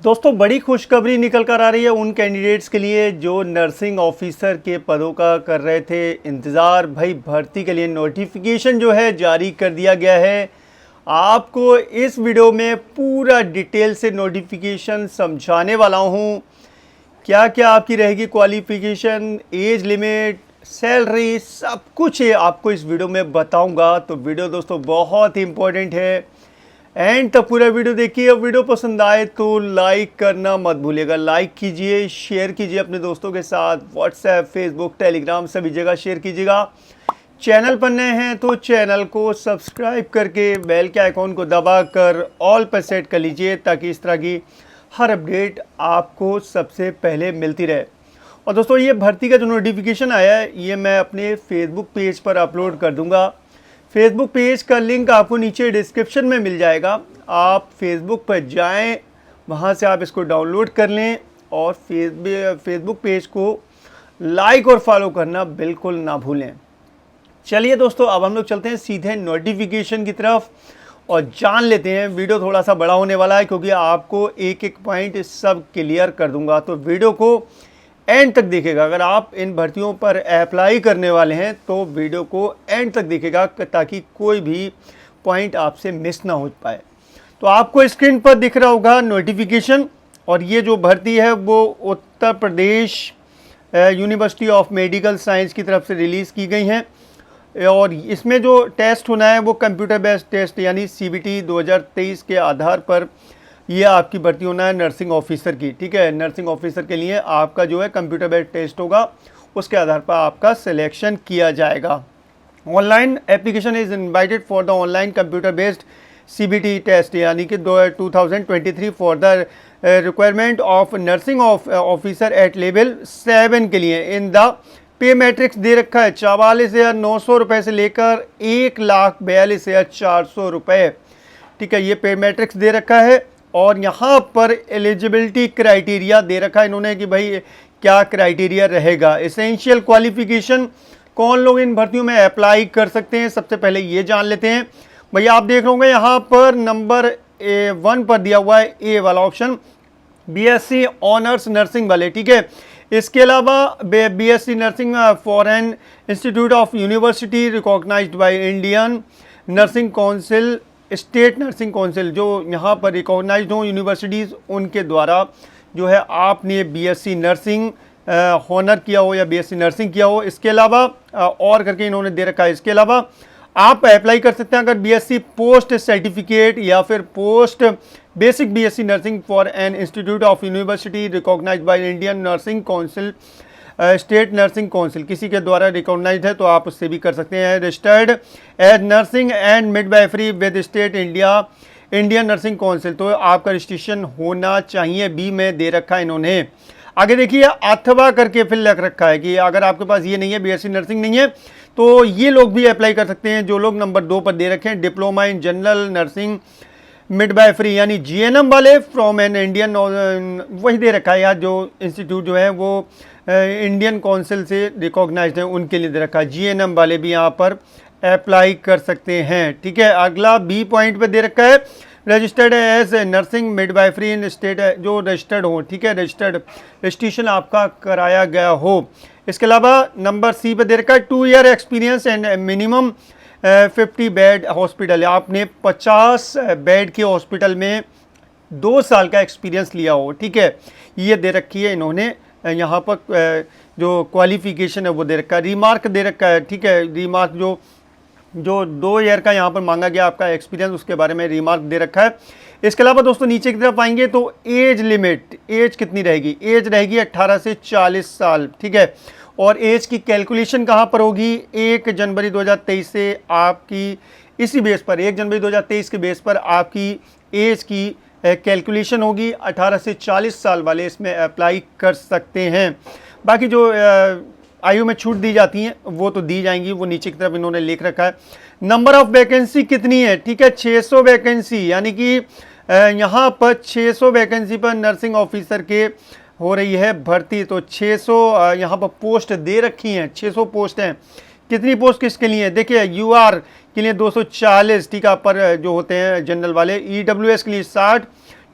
दोस्तों बड़ी खुशखबरी निकल कर आ रही है उन कैंडिडेट्स के लिए जो नर्सिंग ऑफिसर के पदों का कर रहे थे इंतज़ार। भाई भर्ती के लिए नोटिफिकेशन जो है जारी कर दिया गया है। आपको इस वीडियो में पूरा डिटेल से नोटिफिकेशन समझाने वाला हूँ। क्या क्या आपकी रहेगी क्वालिफ़िकेशन, एज लिमिट, सैलरी, सब कुछ है आपको इस वीडियो में बताऊँगा। तो वीडियो दोस्तों बहुत ही इम्पोर्टेंट है, एंड तक पूरा वीडियो देखिए। वीडियो पसंद आए तो लाइक करना मत भूलिएगा। लाइक कीजिए, शेयर कीजिए अपने दोस्तों के साथ, व्हाट्सएप, फेसबुक, टेलीग्राम सभी जगह शेयर कीजिएगा। चैनल पर नए हैं तो चैनल को सब्सक्राइब करके बेल के आइकॉन को दबाकर ऑल पर सेट कर लीजिए ताकि इस तरह की हर अपडेट आपको सबसे पहले मिलती रहे। और दोस्तों ये भर्ती का जो नोटिफिकेशन आया है ये मैं अपने फेसबुक पेज पर अपलोड कर दूँगा। फेसबुक पेज का लिंक आपको नीचे डिस्क्रिप्शन में मिल जाएगा। आप फेसबुक पर जाएं, वहां से आप इसको डाउनलोड कर लें और फेसबुक पेज को लाइक और फॉलो करना बिल्कुल ना भूलें। चलिए दोस्तों अब हम लोग चलते हैं सीधे नोटिफिकेशन की तरफ और जान लेते हैं। वीडियो थोड़ा सा बड़ा होने वाला है क्योंकि आपको एक एक पॉइंट सब क्लियर कर दूंगा, तो वीडियो को एंड तक देखिएगा। अगर आप इन भर्तियों पर अप्लाई करने वाले हैं तो वीडियो को एंड तक देखिएगा ताकि कोई भी पॉइंट आपसे मिस ना हो पाए। तो आपको स्क्रीन पर दिख रहा होगा नोटिफिकेशन, और ये जो भर्ती है वो Uttar Pradesh university of medical science की तरफ से रिलीज़ की गई हैं। और इसमें जो टेस्ट होना है वो कंप्यूटर बेस्ड टेस्ट यानी CBT 2023 के आधार पर ये आपकी भर्ती होना है नर्सिंग ऑफिसर की। ठीक है, नर्सिंग ऑफिसर के लिए आपका जो है कंप्यूटर बेस्ड टेस्ट होगा, उसके आधार पर आपका सिलेक्शन किया जाएगा। Online application is invited for the online computer based CBT test यानी कि 2023 for the requirement of nursing officer at level 7 के लिए। इन द पे मैट्रिक्स दे रखा है 44,900 रुपये से लेकर 1,42,400 रुपये। ठीक है, ये पे मैट्रिक्स दे रखा है। और यहाँ पर एलिजिबिलिटी क्राइटेरिया दे रखा है इन्होंने कि भाई क्या क्राइटेरिया रहेगा। एसेंशियल क्वालिफिकेशन, कौन लोग इन भर्तियों में अप्लाई कर सकते हैं, सबसे पहले ये जान लेते हैं। भैया आप देख रहे यहाँ पर नंबर 1 पर दिया हुआ है ए वाला ऑप्शन, BSc ऑनर्स नर्सिंग वाले। ठीक है, इसके अलावा BSc nursing foreign institute of university recognized by Indian nursing council, state nursing council, जो यहाँ पर रिकॉग्नाइज्ड हो यूनिवर्सिटीज़ उनके द्वारा जो है आपने BSc नर्सिंग हॉनर किया हो या BSc नर्सिंग किया हो। इसके अलावा और करके इन्होंने दे रखा है, इसके अलावा आप अप्लाई कर सकते हैं अगर BSc पोस्ट सर्टिफिकेट या फिर post basic BSc nursing for an institute of university recognized by Indian nursing council, state nursing council किसी के द्वारा रिकॉग्नाइज्ड है तो आप उससे भी कर सकते हैं। Registered as nursing and midwifery with state Indian nursing council, तो आपका रजिस्ट्रेशन होना चाहिए, बी में दे रखा है इन्होंने। आगे देखिए अथवा करके फिर लिख रखा है कि अगर आपके पास ये नहीं है, BSc नर्सिंग नहीं है, तो ये लोग भी अप्लाई कर सकते हैं। जो लोग नंबर 2 पर दे रखे हैं, diploma in general nursing midwifery यानी GNM वाले फ्रॉम एन इंडियन, वही दे रखा है यार, जो इंस्टीट्यूट जो है वो इंडियन काउंसिल से रिकॉग्नाइज्ड है उनके लिए दे रखा है। GNM वाले भी यहाँ पर अप्लाई कर सकते हैं। ठीक है, अगला B पॉइंट पे दे रखा है registered as nursing midwifery in state, जो रजिस्टर्ड हो। ठीक है, रजिस्ट्रेशन आपका कराया गया हो। इसके अलावा नंबर C पे दे रखा है 2 year experience and minimum 50 bed hospital, आपने 50 बेड के हॉस्पिटल में 2 साल का एक्सपीरियंस लिया हो। ठीक है, ये दे रखी है इन्होंने यहाँ पर जो क्वालिफिकेशन है वो दे रखा है। रिमार्क दे रखा है। ठीक है, रिमार्क जो 2 ईयर का यहाँ पर मांगा गया आपका एक्सपीरियंस, उसके बारे में रिमार्क दे रखा है। इसके अलावा दोस्तों नीचे की तरफ आएंगे तो एज लिमिट, एज कितनी रहेगी, एज रहेगी 18 से 40 साल। ठीक है, और एज की कैलकुलेशन कहाँ पर होगी, 1 जनवरी 2023 से आपकी इसी बेस पर 1 जनवरी 2023 के बेस पर आपकी एज की कैलकुलेशन होगी। 18 से 40 साल वाले इसमें अप्लाई कर सकते हैं। बाकी जो आयु में छूट दी जाती हैं वो तो दी जाएंगी, वो नीचे की तरफ इन्होंने लिख रखा है। नंबर ऑफ वैकेंसी कितनी है, ठीक है 600 वैकेंसी, यानी कि यहाँ पर 600 वैकेंसी पर नर्सिंग ऑफिसर के हो रही है भर्ती। तो 600 यहाँ पर पोस्ट दे रखी हैं, 600 पोस्ट हैं। कितनी पोस्ट किसके लिए, देखिए UR के लिए 240, ठीक है, पर जो होते हैं जनरल वाले, EWS के लिए 60,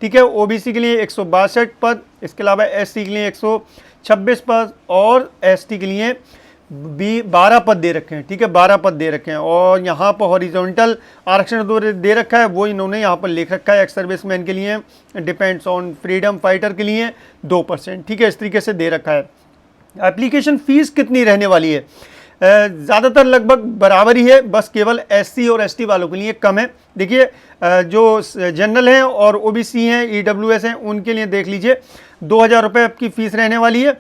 ठीक है। ओबीसी के लिए 162 पद, इसके अलावा एससी के लिए 126 पद और एसटी के लिए 12 पद दे रखे हैं, ठीक है, 12 पद दे रखे हैं। और यहाँ पर हॉरिजॉन्टल आरक्षण दे रखा है, वो इन्होंने यहाँ पर लिख रखा है, एक्स सर्विसमैन के लिए डिपेंड्स ऑन फ्रीडम फाइटर के लिए 2%, ठीक है, इस तरीके से दे रखा है। एप्लीकेशन फ़ीस कितनी रहने वाली है? ज़्यादातर लगभग बराबर ही है, बस केवल एससी और एसटी वालों के लिए कम है। देखिए जो जनरल हैं और ओबीसी हैं, ईडब्ल्यूएस हैं, उनके लिए देख लीजिए 2000 रुपये आपकी फ़ीस रहने वाली है,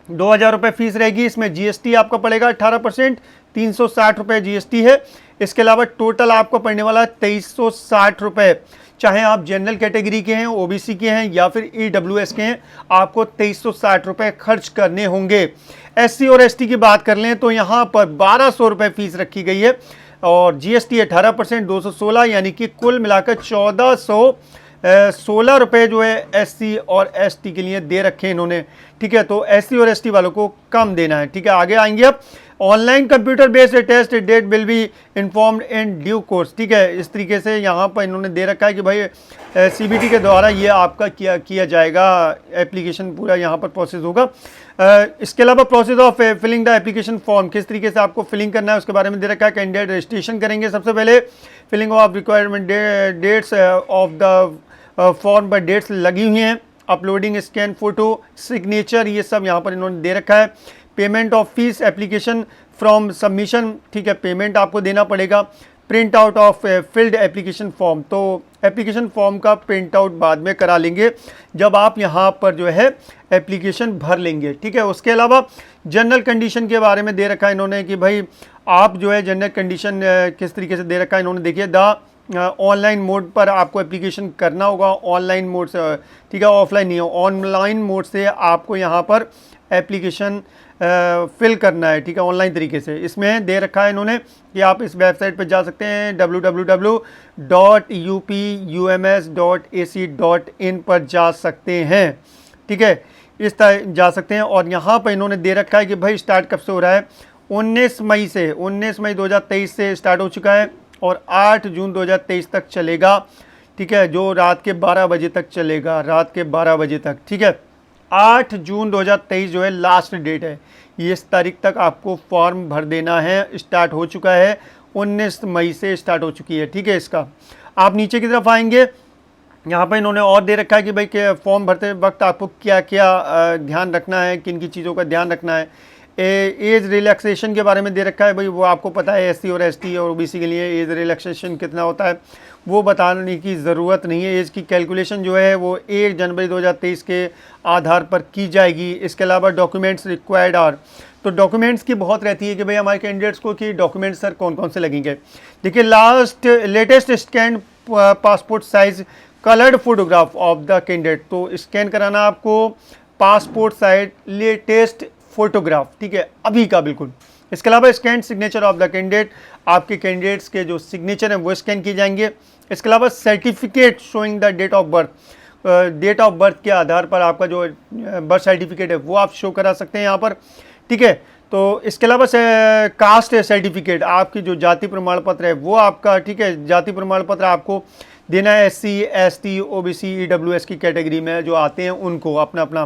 2000 रुपये फीस रहेगी। इसमें जीएसटी आपका पड़ेगा 18%, 360 रुपये जीएसटी है। इसके अलावा टोटल आपको पड़ने वाला 2360 रुपये, चाहे आप जनरल कैटेगरी के हैं, ओबीसी के हैं या फिर ईडब्ल्यूएस के हैं, आपको 2360 रुपये खर्च करने होंगे। एससी और एसटी की बात कर लें तो यहाँ पर 1200 रुपये फीस रखी गई है और जीएसटी 18%, 216, यानी कि कुल मिलाकर 1416 रुपये जो है एससी और एसटी के लिए दे रखे हैं इन्होंने, ठीक है। तो एससी और एसटी वालों को कम देना है, ठीक है। आगे आएंगे अब, online computer based test date will be informed in due course, ठीक है। इस तरीके से यहाँ पर इन्होंने दे रखा है कि भाई सीबीटी के द्वारा ये आपका किया जाएगा, एप्लीकेशन पूरा यहाँ पर प्रोसेस होगा। इसके अलावा process of filling the application form, किस तरीके से आपको फिलिंग करना है उसके बारे में दे रखा है। कैंडिडेट रजिस्ट्रेशन करेंगे, सबसे पहले filling of requirement dates of the form पर डेट्स लगी हुई हैं, अपलोडिंग स्कैन फोटो, सिग्नेचर, ये सब यहाँ पर इन्होंने दे रखा है। Payment of fees application from submission, ठीक है, पेमेंट आपको देना पड़ेगा। Print out of field application form, तो एप्लीकेशन फॉर्म का प्रिंट आउट बाद में करा लेंगे जब आप यहाँ पर जो है एप्लीकेशन भर लेंगे, ठीक है। उसके अलावा जनरल कंडीशन के बारे में दे रखा है इन्होंने कि भाई आप जो है जनरल कंडीशन किस तरीके से दे रखा है इन्होंने, देखिए द ऑनलाइन मोड पर आपको एप्लीकेशन करना होगा, ऑनलाइन मोड से, ठीक है, ऑफलाइन नहीं हो, ऑनलाइन मोड से आपको यहाँ पर एप्लीकेशन फिल करना है, ठीक है, ऑनलाइन तरीके से। इसमें दे रखा है इन्होंने कि आप इस वेबसाइट पर जा सकते हैं, www.upums.ac.in पर जा सकते हैं, ठीक है, इस तरह जा सकते हैं। और यहाँ पर इन्होंने दे रखा है कि भाई स्टार्ट कब से हो रहा है, 19 मई 2023 से स्टार्ट हो चुका है और 8 जून 2023 तक चलेगा, ठीक है, जो रात के 12 बजे तक चलेगा, रात के 12 बजे तक, ठीक है। 8 जून 2023 जो है लास्ट डेट है, ये इस तारीख तक आपको फॉर्म भर देना है। स्टार्ट हो चुका है, 19 मई से स्टार्ट हो चुकी है, ठीक है। इसका आप नीचे की तरफ आएंगे, यहाँ पर इन्होंने और दे रखा है कि भाई के फॉर्म भरते वक्त आपको क्या क्या ध्यान रखना है, किन की चीज़ों का ध्यान रखना है। एज रिलैक्सेशन के बारे में दे रखा है, भाई वो आपको पता है एससी और एसटी और ओबीसी के लिए एज रिलैक्सेशन कितना होता है वो बताने की ज़रूरत नहीं है। एज की कैलकुलेशन जो है वो 1 जनवरी 2023 के आधार पर की जाएगी। इसके अलावा डॉक्यूमेंट्स रिक्वायर्ड आर, तो डॉक्यूमेंट्स की बहुत रहती है कि भाई हमारे कैंडिडेट्स को कि डॉक्यूमेंट्स सर कौन कौन से लगेंगे। देखिए latest scan passport size coloured photograph of the candidate, तो स्कैन कराना आपको पासपोर्ट साइज लेटेस्ट फोटोग्राफ, ठीक है, अभी का बिल्कुल। इसके अलावा scan signature of the candidate, आपके कैंडिडेट्स के जो सिग्नेचर हैं वो स्कैन किए जाएंगे। इसके अलावा certificate showing the date of birth, date of birth के आधार पर आपका जो बर्थ सर्टिफिकेट है वो आप शो करा सकते हैं यहाँ पर, ठीक है। तो इसके अलावा कास्ट सर्टिफिकेट, आपकी जो जाति प्रमाण पत्र है वो आपका, ठीक है, जाति प्रमाण पत्र आपको देना है। एससी एसटी ओबीसी ईडब्ल्यूएस की कैटेगरी में जो आते हैं उनको अपना अपना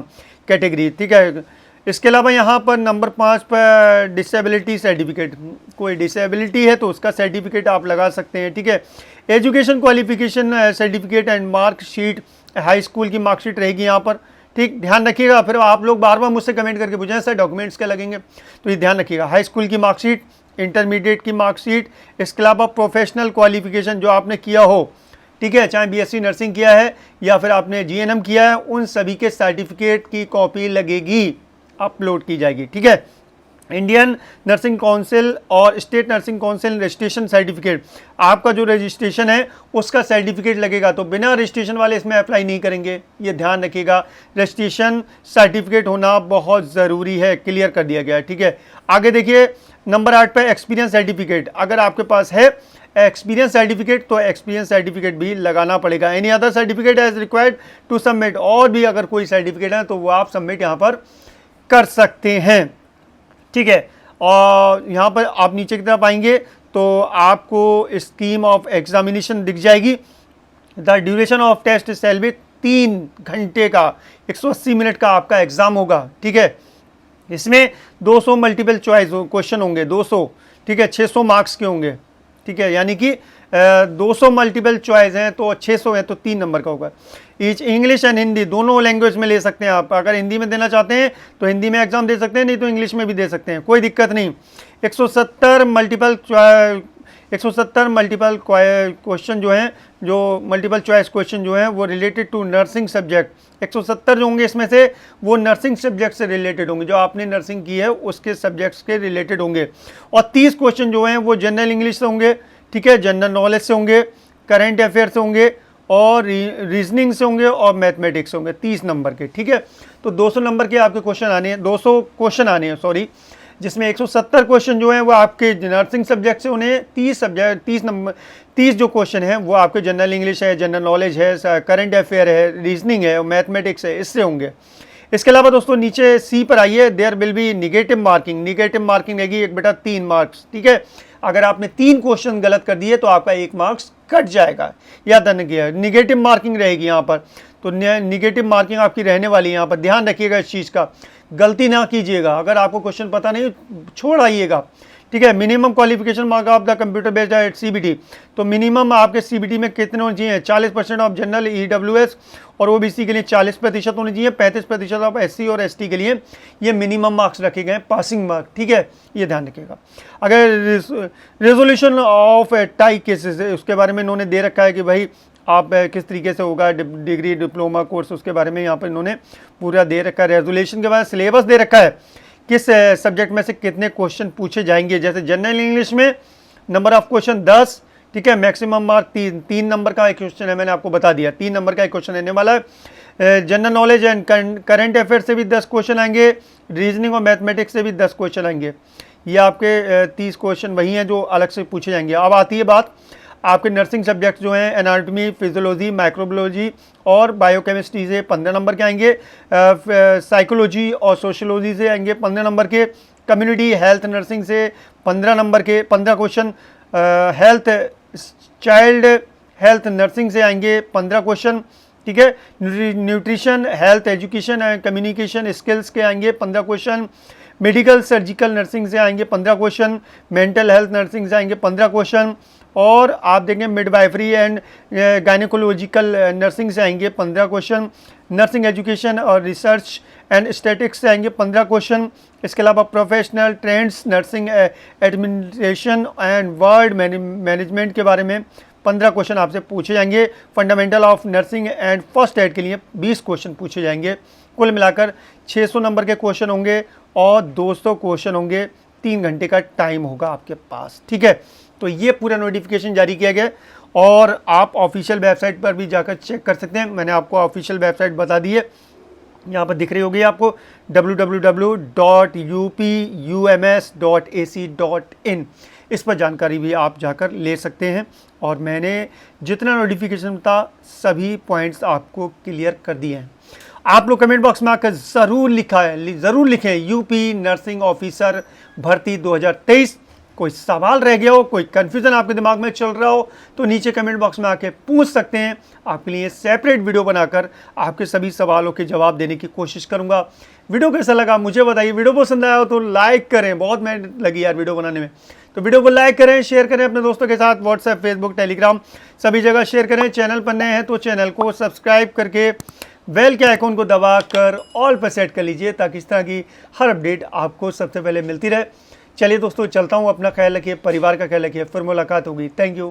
कैटेगरी, ठीक है। इसके अलावा यहाँ पर नंबर 5 पर डिसेबिलिटी सर्टिफिकेट, कोई डिसेबिलिटी है तो उसका सर्टिफिकेट आप लगा सकते हैं, ठीक है। Education qualification certificate and marksheet, high school की मार्कशीट रहेगी यहाँ पर, ठीक, ध्यान रखिएगा। फिर आप लोग बार बार मुझसे कमेंट करके पूछें सर डॉक्यूमेंट्स क्या लगेंगे, तो ये ध्यान रखिएगा। हाई स्कूल की मार्कशीट, इंटरमीडिएट की मार्कशीट, इसके अलावा प्रोफेशनल क्वालिफिकेशन जो आपने किया हो, ठीक है, चाहे बीएससी नर्सिंग किया है या फिर आपने जीएनएम किया है, उन सभी के सर्टिफिकेट की कॉपी लगेगी, अपलोड की जाएगी, ठीक है। इंडियन नर्सिंग काउंसिल और state nursing council registration certificate, आपका जो रजिस्ट्रेशन है उसका सर्टिफिकेट लगेगा, तो बिना रजिस्ट्रेशन वाले इसमें अप्लाई नहीं करेंगे, ये ध्यान रखिएगा। रजिस्ट्रेशन सर्टिफिकेट होना बहुत ज़रूरी है, क्लियर कर दिया गया है, ठीक है। आगे देखिए नंबर 8 पे एक्सपीरियंस सर्टिफिकेट, अगर आपके पास है एक्सपीरियंस सर्टिफिकेट तो एक्सपीरियंस सर्टिफिकेट भी लगाना पड़ेगा। Any other certificate as required to submit, और भी अगर कोई सर्टिफिकेट है तो वो आप सबमिट यहाँ पर कर सकते हैं, ठीक है। और यहाँ पर आप नीचे की तरफ आएंगे तो आपको स्कीम ऑफ एग्जामिनेशन दिख जाएगी। The duration of test shall be 3 घंटे का 180 मिनट का आपका एग्जाम होगा, ठीक है। इसमें 200 मल्टीपल चॉइस क्वेश्चन होंगे, 200, ठीक है, 600 मार्क्स के होंगे, ठीक है, यानी कि 200 मल्टीपल चॉइस हैं तो 600 है तो 3 नंबर का होगा। ईच इंग्लिश एंड हिंदी दोनों लैंग्वेज में ले सकते हैं आप, अगर हिंदी में देना चाहते हैं तो हिंदी में एग्जाम दे सकते हैं, नहीं तो इंग्लिश में भी दे सकते हैं, कोई दिक्कत नहीं। 170 मल्टीपल क्वेश्चन जो हैं, जो मल्टीपल चॉइस क्वेश्चन जो हैं वो रिलेटेड टू नर्सिंग सब्जेक्ट, 170 जो होंगे इसमें से वो नर्सिंग सब्जेक्ट से रिलेटेड होंगे, जो आपने नर्सिंग की है उसके सब्जेक्ट्स के रिलेटेड होंगे। और 30 क्वेश्चन जो हैं वो जनरल इंग्लिश से होंगे, ठीक है, जनरल नॉलेज से होंगे, करंट अफेयर से होंगे और रीजनिंग से होंगे और मैथमेटिक्स से होंगे, 30 नंबर के, ठीक है। तो 200 नंबर के आपके क्वेश्चन आने हैं, 200 क्वेश्चन आने हैं, सॉरी, जिसमें 170 क्वेश्चन जो हैं वो आपके नर्सिंग सब्जेक्ट से, उन्हें 30 जो क्वेश्चन हैं वो आपके जनरल इंग्लिश है, जनरल नॉलेज है, करंट अफेयर है, रीजनिंग है और मैथमेटिक्स है, इससे होंगे। इसके अलावा दोस्तों नीचे सी पर आइए, there will be negative marking, negative marking रहेगी 1/3 मार्क्स, ठीक है। अगर आपने 3 क्वेश्चन गलत कर दिए तो आपका 1 मार्क्स कट जाएगा, याद रखना किया, निगेटिव मार्किंग रहेगी यहाँ पर। तो निगेटिव मार्किंग आपकी रहने वाली है यहाँ पर, ध्यान रखिएगा इस चीज़ का, गलती ना कीजिएगा। अगर आपको क्वेश्चन पता नहीं छोड़ आइएगा, ठीक है। Minimum qualification mark of the computer based eight CBT, तो मिनिमम आपके सीबीटी में कितने होने चाहिए, 40% ऑफ जनरल ईडब्ल्यूएस और ओबीसी के लिए 40% होने चाहिए, 35% ऑफ एससी और एसटी के लिए ये मिनिमम मार्क्स रखे गए, पासिंग मार्क, ठीक है, ये ध्यान रखिएगा। अगर रेजोल्यूशन ऑफ टाई केसेस उसके बारे में इन्होंने दे रखा है कि भाई आप किस तरीके से होगा डिग्री डिप्लोमा कोर्स, उसके बारे में यहाँ पर इन्होंने पूरा दे रखा है। रेजोल्यूशन के बाद सिलेबस दे रखा है, किस सब्जेक्ट में से कितने क्वेश्चन पूछे जाएंगे। जैसे जनरल इंग्लिश में नंबर ऑफ क्वेश्चन 10, ठीक है, मैक्सिमम मार्क 3 नंबर का एक क्वेश्चन है, मैंने आपको बता दिया 3 नंबर का एक क्वेश्चन रहने वाला है। General knowledge and current affair से भी 10 क्वेश्चन आएंगे, रीजनिंग और मैथमेटिक्स से भी 10 क्वेश्चन आएंगे। ये आपके 30 क्वेश्चन वही हैं जो अलग से पूछे जाएंगे। अब आती है बात आपके नर्सिंग सब्जेक्ट जो हैं, एनाटॉमी, फिजियोलॉजी, माइक्रोबायोलॉजी और बायोकेमिस्ट्री से 15 नंबर के आएंगे, साइकोलॉजी और सोशियोलॉजी से आएंगे 15 नंबर के, कम्युनिटी हेल्थ नर्सिंग से 15 नंबर के 15 question, health child health nursing से आएंगे 15 क्वेश्चन, ठीक है। Nutrition health education and communication skills के आएंगे 15 क्वेश्चन, मेडिकल सर्जिकल नर्सिंग से आएंगे 15 क्वेश्चन, मेंटल हेल्थ नर्सिंग से आएंगे 15 क्वेश्चन, और आप देखें मिडवाइफरी एंड गायनेकोलॉजिकल नर्सिंग से आएंगे 15 क्वेश्चन, नर्सिंग एजुकेशन और रिसर्च एंड स्टैटिक्स से आएंगे 15 क्वेश्चन। इसके अलावा professional trends nursing administration and world management के बारे में 15 क्वेश्चन आपसे पूछे जाएंगे। Fundamental of nursing and first aid के लिए 20 क्वेश्चन पूछे जाएंगे। कुल मिलाकर 600 नंबर के क्वेश्चन होंगे और 200 क्वेश्चन होंगे, 3 घंटे का टाइम होगा आपके पास, ठीक है। तो ये पूरा नोटिफिकेशन जारी किया गया और आप ऑफिशियल वेबसाइट पर भी जाकर चेक कर सकते हैं। मैंने आपको ऑफिशियल वेबसाइट बता दी है, यहाँ पर दिख रही होगी आपको www.upums.ac.in, इस पर जानकारी भी आप जाकर ले सकते हैं। और मैंने जितना नोटिफिकेशन था सभी पॉइंट्स आपको क्लियर कर दिए हैं। आप लोग कमेंट बॉक्स में आकर ज़रूर लिखें यूपी नर्सिंग ऑफिसर भर्ती 2023। कोई सवाल रह गया हो, कोई कन्फ्यूज़न आपके दिमाग में चल रहा हो तो नीचे कमेंट बॉक्स में आके पूछ सकते हैं। आपके लिए सेपरेट वीडियो बनाकर आपके सभी सवालों के जवाब देने की कोशिश करूंगा। वीडियो कैसा लगा मुझे बताइए, वीडियो पसंद आया हो तो लाइक करें, बहुत मेहनत लगी यार वीडियो बनाने में, तो वीडियो को लाइक करें, शेयर करें अपने दोस्तों के साथ, व्हाट्सएप, फेसबुक, टेलीग्राम सभी जगह शेयर करें। चैनल पर नए हैं तो चैनल को सब्सक्राइब करके बेल के आइकॉन को दबाकर ऑल पर सेट कर लीजिए ताकि इस तरह की हर अपडेट आपको सबसे पहले मिलती रहे। चलिए दोस्तों चलता हूँ, अपना ख्याल रखिए, परिवार का ख्याल रखिए, फिर मुलाकात होगी। Thank you.